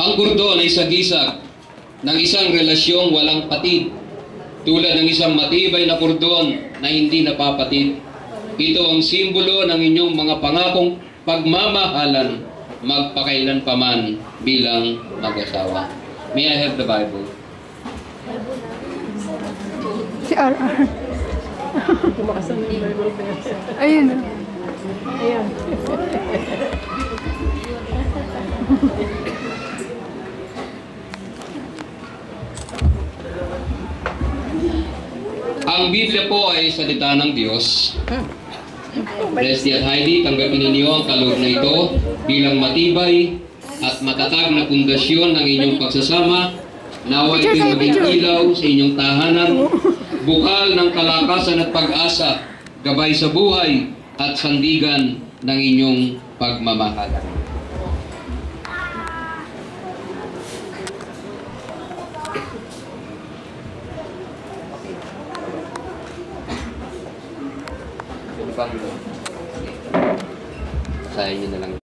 Ang kordon ay sagisag ng isang relasyong walang patid, tulad ng isang matibay na kordon na hindi napapatid. Ito ang simbolo ng inyong mga pangakong pagmamahalan magpakailan paman bilang mag-asawa. May I have the Bible? Si R.R. Ayun. Ayan. Ang Biblia po ay salita ng Diyos. Leslie at Heidi, tanggapin ninyo ang kaloob na ito bilang matibay at matatag na pundasyon ng inyong pagsasama. Naway ito'y maging ilaw sa inyong tahanan, bukal ng kalakasan at pag-asa, gabay sa buhay at sandigan ng inyong pagmamahal. Sayang nyo na lang.